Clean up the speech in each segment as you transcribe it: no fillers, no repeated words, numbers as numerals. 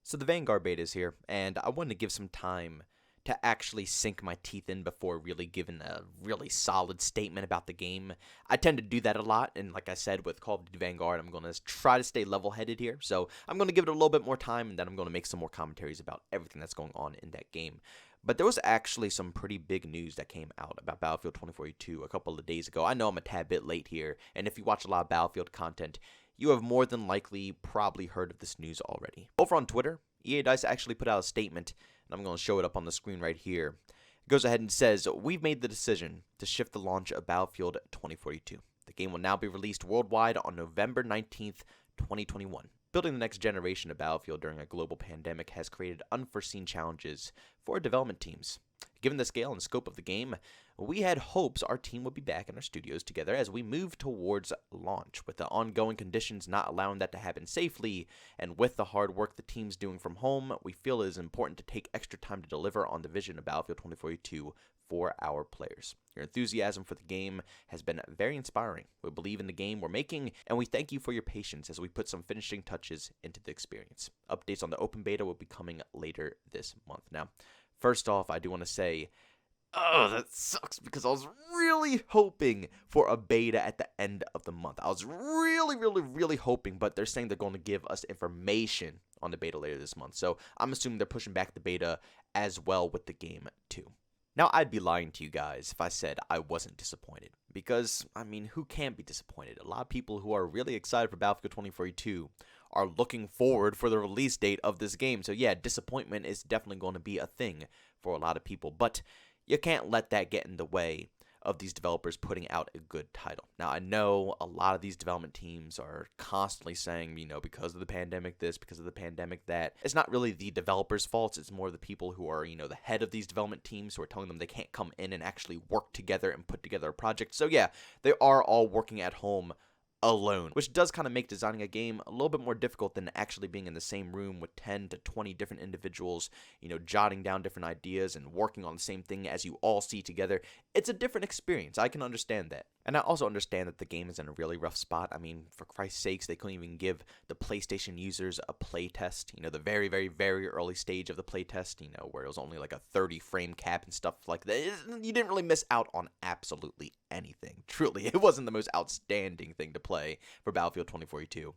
So the Vanguard beta is here, and I wanted to give some time to actually sink my teeth in before really giving a really solid statement about the game. I tend to do that a lot, and like I said, with Call of Duty Vanguard, I'm going to try to stay level-headed here. So I'm going to give it a little bit more time, and then I'm going to make some more commentaries about everything that's going on in that game. But there was actually some pretty big news that came out about Battlefield 2042 a couple of days ago. I know I'm a tad bit late here, and if you watch a lot of Battlefield content, you have more than likely probably heard of this news already. Over on Twitter, EA Dice actually put out a statement, and I'm going to show it up on the screen right here. It goes ahead and says, "We've made the decision to shift the launch of Battlefield 2042. The game will now be released worldwide on November 19th, 2021. Building the next generation of Battlefield during a global pandemic has created unforeseen challenges for development teams. Given the scale and scope of the game, we had hopes our team would be back in our studios together as we move towards launch. With the ongoing conditions not allowing that to happen safely, and with the hard work the team's doing from home, we feel it is important to take extra time to deliver on the vision of Battlefield 2042 for our players. Your enthusiasm for the game has been very inspiring. We believe in the game we're making, and we thank you for your patience as we put some finishing touches into the experience. Updates on the open beta will be coming later this month." Now, first off, I do want to say, oh, that sucks, because I was really hoping for a beta at the end of the month. I was really hoping, but they're saying they're going to give us information on the beta later this month. So I'm assuming they're pushing back the beta as well with the game too. Now, I'd be lying to you guys if I said I wasn't disappointed, because, I mean, who can't be disappointed? A lot of people who are really excited for Battlefield 2042 are looking forward for the release date of this game. So yeah, disappointment is definitely going to be a thing for a lot of people, but you can't let that get in the way of these developers putting out a good title. Now, I know a lot of these development teams are constantly saying, because of the pandemic this, because of the pandemic that. It's not really the developers' faults. It's more the people who are, the head of these development teams who are telling them they can't come in and actually work together and put together a project. So yeah, they are all working at home alone, which does kind of make designing a game a little bit more difficult than actually being in the same room with 10 to 20 different individuals, jotting down different ideas and working on the same thing as you all see together. It's a different experience. I can understand that. And I also understand that the game is in a really rough spot. I mean, for Christ's sakes, they couldn't even give the PlayStation users a play test, the very, very, very early stage of the play test, where it was only like a 30 frame cap and stuff like that. You didn't really miss out on absolutely anything. Truly, it wasn't the most outstanding thing to play for Battlefield 2042.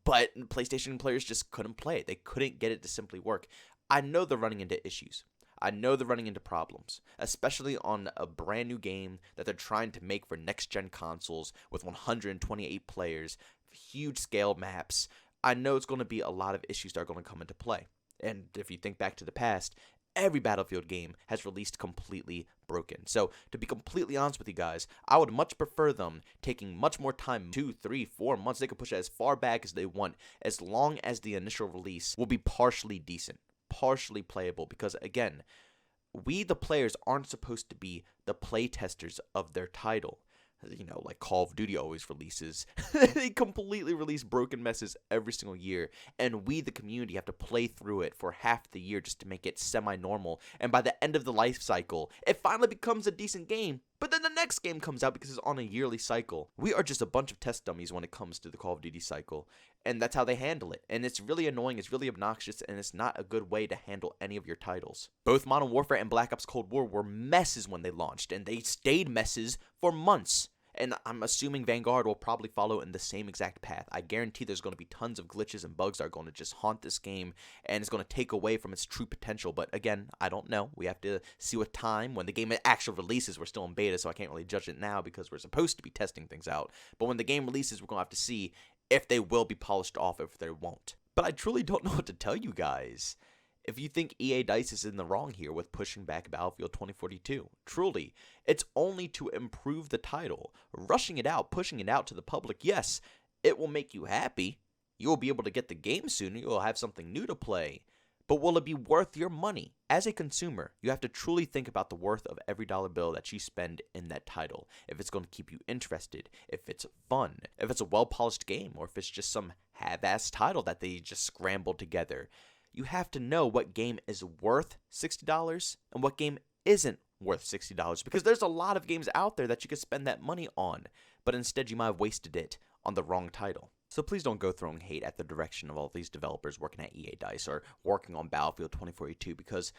But PlayStation players just couldn't play it. They couldn't get it to simply work. I know they're running into issues. I know they're running into problems, especially on a brand new game that they're trying to make for next-gen consoles with 128 players, huge scale maps. I know it's going to be a lot of issues that are going to come into play. And if you think back to the past, every Battlefield game has released completely broken. So, to be completely honest with you guys, I would much prefer them taking much more time, 2, 3, 4 months. They could push it as far back as they want, as long as the initial release will be partially decent, partially playable, because again, we the players aren't supposed to be the play testers of their title. Like Call of Duty always releases. They completely release broken messes every single year, and we, the community, have to play through it for half the year just to make it semi-normal, and by the end of the life cycle, it finally becomes a decent game, but then the next game comes out because it's on a yearly cycle. We are just a bunch of test dummies when it comes to the Call of Duty cycle, and that's how they handle it, and it's really annoying, it's really obnoxious, and it's not a good way to handle any of your titles. Both Modern Warfare and Black Ops Cold War were messes when they launched, and they stayed messes for months. And I'm assuming Vanguard will probably follow in the same exact path. I guarantee there's going to be tons of glitches and bugs that are going to just haunt this game, and it's going to take away from its true potential. But again, I don't know. We have to see with time. When the game actually releases, we're still in beta, so I can't really judge it now because we're supposed to be testing things out. But when the game releases, we're going to have to see if they will be polished off, if they won't. But I truly don't know what to tell you guys. If you think EA Dice is in the wrong here with pushing back Battlefield 2042, truly, it's only to improve the title. Rushing it out, pushing it out to the public, yes, it will make you happy. You will be able to get the game sooner. You will have something new to play. But will it be worth your money? As a consumer, you have to truly think about the worth of every dollar bill that you spend in that title. If it's going to keep you interested, if it's fun, if it's a well-polished game, or if it's just some half-assed title that they just scrambled together. You have to know what game is worth $60 and what game isn't worth $60, because there's a lot of games out there that you could spend that money on, but instead you might have wasted it on the wrong title. So please don't go throwing hate at the direction of all these developers working at EA Dice or working on Battlefield 2042 because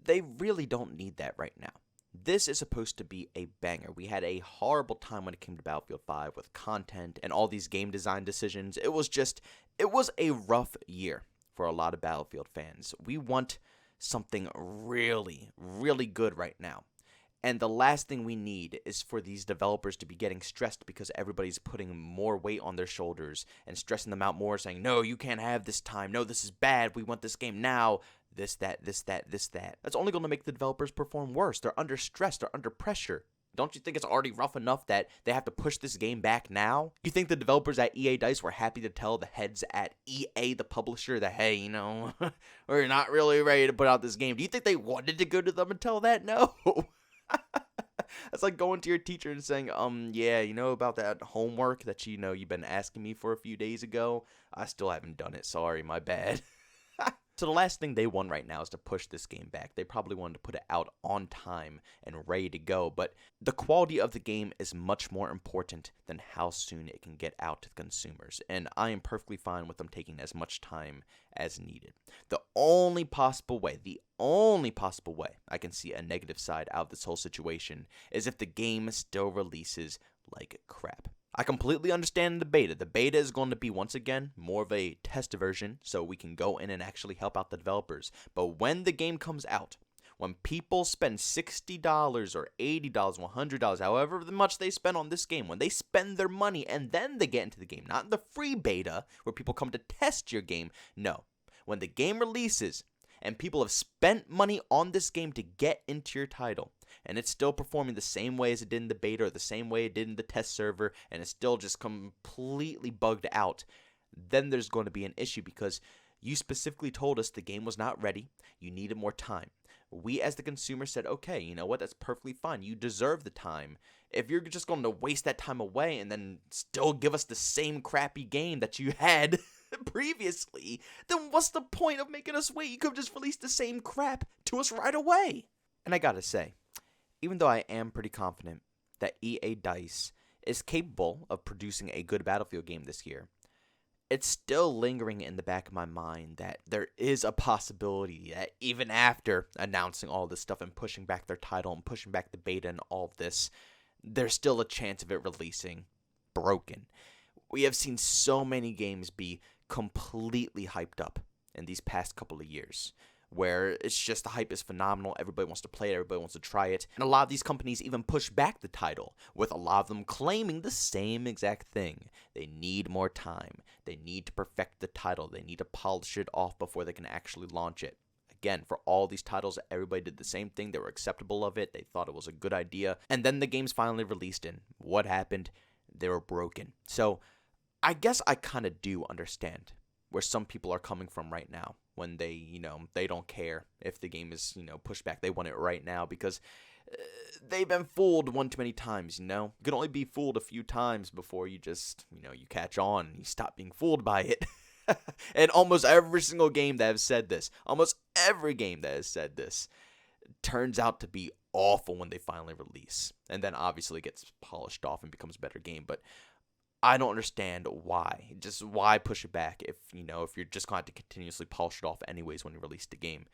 they really don't need that right now. This is supposed to be a banger. We had a horrible time when it came to Battlefield 5 with content and all these game design decisions. It was a rough year for a lot of Battlefield fans. We want something really, really good right now. And the last thing we need is for these developers to be getting stressed because everybody's putting more weight on their shoulders and stressing them out more, saying, no, you can't have this time. No, this is bad. We want this game now. This, that. That's only going to make the developers perform worse. They're under stress. They're under pressure. Don't you think it's already rough enough that they have to push this game back now? You think the developers at EA Dice were happy to tell the heads at EA, the publisher, that, hey, we're not really ready to put out this game? Do you think they wanted to go to them and tell that? No. That's like going to your teacher and saying, yeah, about that homework that you've been asking me for a few days ago? I still haven't done it. Sorry, my bad. So the last thing they want right now is to push this game back. They probably wanted to put it out on time and ready to go, but the quality of the game is much more important than how soon it can get out to consumers, and I am perfectly fine with them taking as much time as needed. The only possible way I can see a negative side out of this whole situation is if the game still releases like crap. I completely understand the beta. The beta is going to be, once again, more of a test version, so we can go in and actually help out the developers. But when the game comes out, when people spend $60 or $80, $100, however much they spend on this game, when they spend their money and then they get into the game, not in the free beta where people come to test your game. No. When the game releases and people have spent money on this game to get into your title, and it's still performing the same way as it did in the beta or the same way it did in the test server, and it's still just completely bugged out, then there's going to be an issue because you specifically told us the game was not ready, you needed more time. We as the consumer said, okay, you know what, that's perfectly fine, you deserve the time. If you're just going to waste that time away and then still give us the same crappy game that you had previously, then what's the point of making us wait? You could have just released the same crap to us right away. And I gotta say, even though I am pretty confident that EA Dice is capable of producing a good Battlefield game this year, it's still lingering in the back of my mind that there is a possibility that even after announcing all this stuff and pushing back their title and pushing back the beta and all of this, there's still a chance of it releasing broken. We have seen so many games be completely hyped up in these past couple of years, where it's just the hype is phenomenal, everybody wants to play it, everybody wants to try it, and a lot of these companies even push back the title, with a lot of them claiming the same exact thing. They need more time, they need to perfect the title, they need to polish it off before they can actually launch it. Again, for all these titles, everybody did the same thing, they were acceptable of it, they thought it was a good idea, and then the game's finally released, and what happened? They were broken. So, I guess I kind of do understand where some people are coming from right now when they, they don't care if the game is, pushed back. They want it right now because they've been fooled one too many times, You can only be fooled a few times before you just, you catch on and you stop being fooled by it. And almost every single game that has said this, turns out to be awful when they finally release. And then obviously it gets polished off and becomes a better game, but I don't understand why. Just why push it back if you're just going to have to continuously polish it off anyways when you release the game.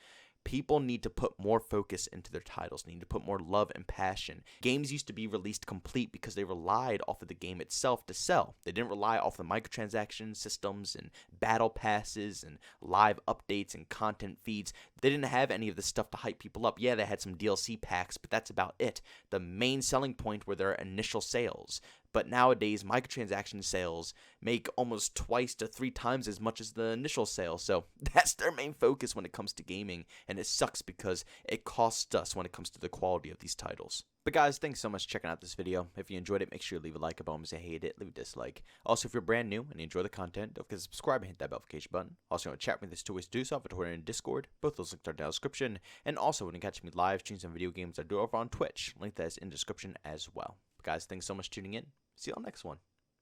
People need to put more focus into their titles. They need to put more love and passion. Games used to be released complete because they relied off of the game itself to sell. They didn't rely off the microtransaction systems and battle passes and live updates and content feeds. They didn't have any of this stuff to hype people up. Yeah, they had some DLC packs, but that's about it. The main selling point were their initial sales. But nowadays, microtransaction sales make almost twice to 3 times as much as the initial sale. So that's their main focus when it comes to gaming. And it sucks because it costs us when it comes to the quality of these titles. But guys, thanks so much for checking out this video. If you enjoyed it, make sure to leave a like. If you hate it, leave a dislike. Also, if you're brand new and you enjoy the content, don't forget to subscribe and hit that notification button. Also, if you want to chat with me, there's 2 ways to do so. I have a Twitter and Discord. Both those links are down in the description. And also, when you catch me live streams and video games, I do over on Twitch. Link that is in the description as well. But guys, thanks so much for tuning in. See you on the next one.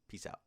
Peace out.